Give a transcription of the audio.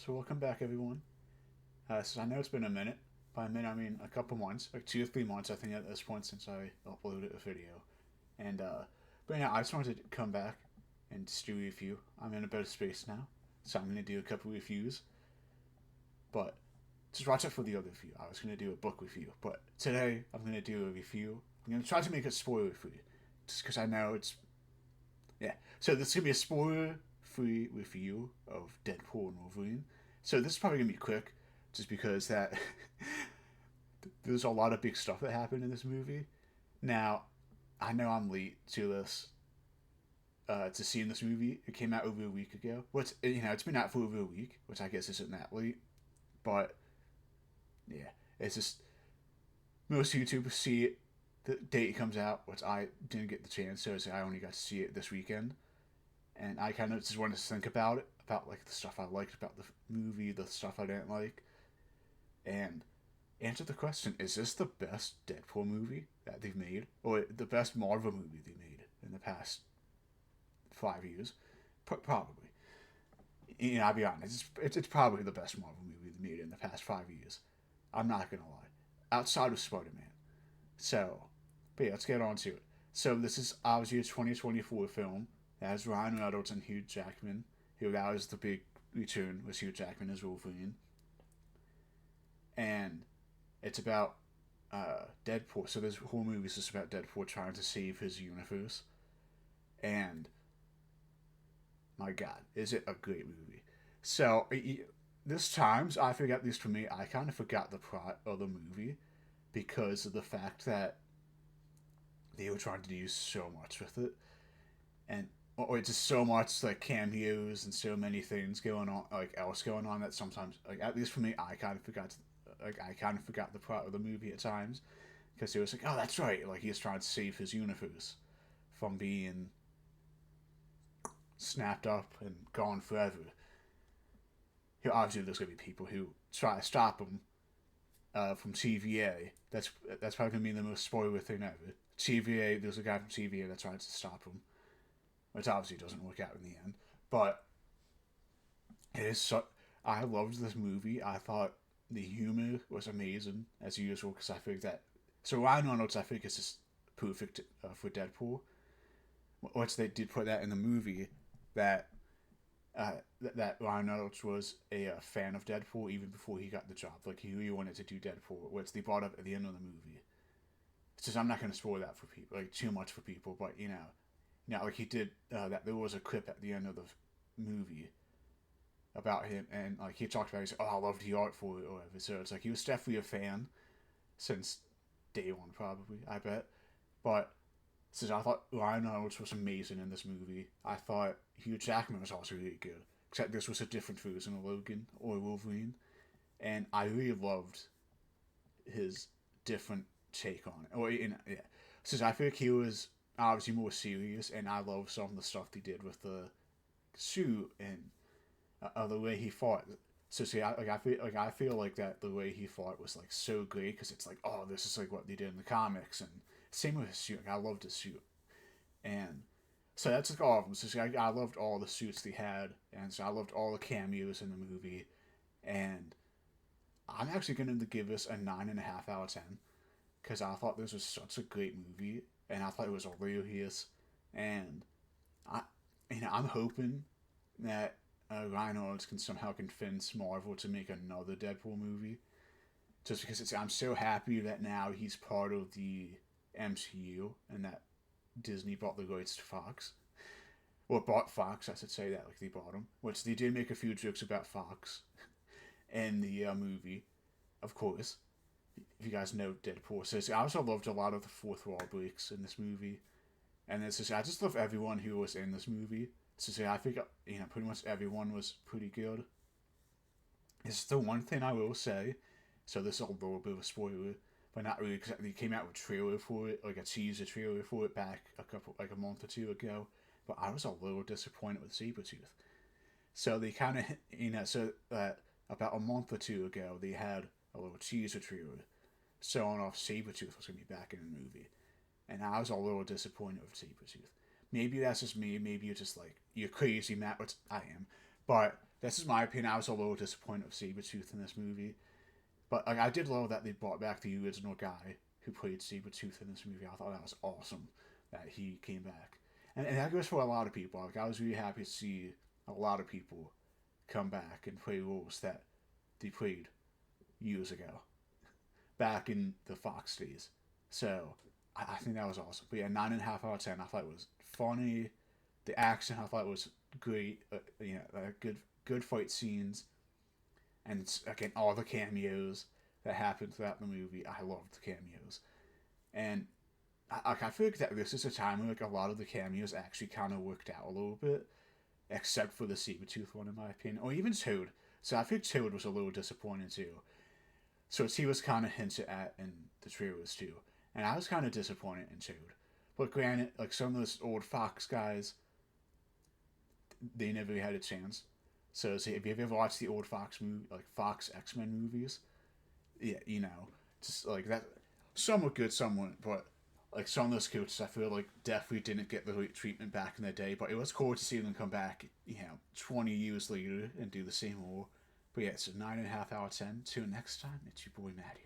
So welcome back, everyone. So I know it's been a minute. By a minute, I mean a couple months, like 2 or 3 months, I think, at this point since I uploaded a video. And but yeah, I just wanted to come back and just do a review. I'm in a better space now, so I'm gonna do a couple reviews. But just watch out for the other review. I was gonna do a book review, but today I'm gonna do a review. I'm gonna try to make it spoiler free, just because I know it's yeah. So this is gonna be a spoiler free review of Deadpool and Wolverine. So this is probably gonna be quick, just because that there's a lot of big stuff that happened in this movie. Now, I know I'm late to this to seeing this movie. It came out over a week ago. What's it's been out for over a week, which I guess isn't that late. But yeah, it's just most YouTubers see it the date it comes out, which I didn't get the chance, so I only got to see it this weekend. And I kind of just wanted to think about it, about like the stuff I liked about the movie, the stuff I didn't like, and answer the question: is this the best Deadpool movie that they've made, or the best Marvel movie they made in the past 5 years? Probably. I'll be honest. It's probably the best Marvel movie they made in the past 5 years. I'm not gonna lie. Outside of Spider-Man. So, but yeah, let's get on to it. So this is obviously a 2024 film. It has Ryan Reynolds and Hugh Jackman. Who that was the big return, was Hugh Jackman as Wolverine. And it's about Deadpool. So this whole movie is just about Deadpool trying to save his universe. And my God, is it a great movie? So this times I forgot, at least for me, I kind of forgot the plot of the movie because of the fact that they were trying to do so much with it, and or just so much like cameos and so many things going on, like else going on, that sometimes, like at least for me, I kind of forgot. I kind of forgot the plot of the movie at times because it was like, oh, that's right, like he's trying to save his universe from being snapped up and gone forever. Obviously, there's gonna be people who try to stop him from TVA. That's probably gonna be the most spoiler thing ever. TVA, there's a guy from TVA that tries to stop him, which obviously doesn't work out in the end. But it is so. I loved this movie. I thought the humor was amazing as usual because I think that. So Ryan Reynolds, I think, is just perfect for Deadpool. Which they did put that in the movie that that Ryan Reynolds was a fan of Deadpool even before he got the job. Like he really wanted to do Deadpool, which they brought up at the end of the movie. It's just I'm not going to spoil that for people, like too much for people, but like he did that. There was a clip at the end of the movie about him, and like he talked about, he said, "Oh, I loved the art for it," or whatever. So it's like he was definitely a fan since day one, probably. I bet, but since I thought Ryan Reynolds was amazing in this movie, I thought Hugh Jackman was also really good. Except this was a different version of Logan or Wolverine, and I really loved his different take on it. Yeah, since I feel like he was obviously more serious, and I love some of the stuff he did with the suit and the way he fought. So see, I feel like that the way he fought was like so great because it's like, oh, this is like what they did in the comics, and same with his suit. Like, I loved his suit, and so that's like all of them. So see, I loved all the suits they had, and so I loved all the cameos in the movie, and I'm actually going to give this a 9.5 out of 10 because I thought this was such a great movie, and I thought it was hilarious, and I, I'm hoping that Ryan Reynolds can somehow convince Marvel to make another Deadpool movie. Just because I'm so happy that now he's part of the MCU and that Disney bought the rights to Fox. Or bought Fox, I should say that, like they bought them. Which they did make a few jokes about Fox in the movie, of course. If you guys know Deadpool. So I also loved a lot of the fourth wall breaks in this movie. And it's just, I just love everyone who was in this movie. So I think pretty much everyone was pretty good. It's the one thing I will say. So this is a little bit of a spoiler, but not really because they came out with a trailer for it, like a teaser trailer for it back a month or two ago. But I was a little disappointed with Sabretooth. So they kind of about a month or two ago they had a little teaser trailer showing off Sabretooth was gonna be back in the movie, and I was a little disappointed with Sabretooth. Maybe that's just me. Maybe you're just like, you're crazy, Matt, which I am. But this is my opinion. I was a little disappointed with Sabretooth in this movie, but like I did love that they brought back the original guy who played Sabretooth in this movie. I thought that was awesome that he came back, and that goes for a lot of people. Like I was really happy to see a lot of people come back and play roles that they played years ago, back in the Fox days. So I think that was awesome. But yeah, 9.5 out of 10. I thought it was funny. The action I thought was great. Good fight scenes, and it's, again, all the cameos that happened throughout the movie. I loved the cameos, and I feel like that this is a time where like a lot of the cameos actually kind of worked out a little bit, except for the Sabretooth one in my opinion, or even Toad. So I think Toad was a little disappointing too. So he was kind of hinted at in the trailers too, and I was kind of disappointed in Toad. But granted, like some of those old Fox guys, they never really had a chance. So if you've ever watched the old Fox movie, like Fox X-Men movies, yeah, just like that, some were good, some weren't, but like some of those characters I feel like definitely didn't get the right treatment back in the day. But it was cool to see them come back, 20 years later and do the same role. But yeah, it's a 9.5 out of 10. Till next time, it's your boy Matty.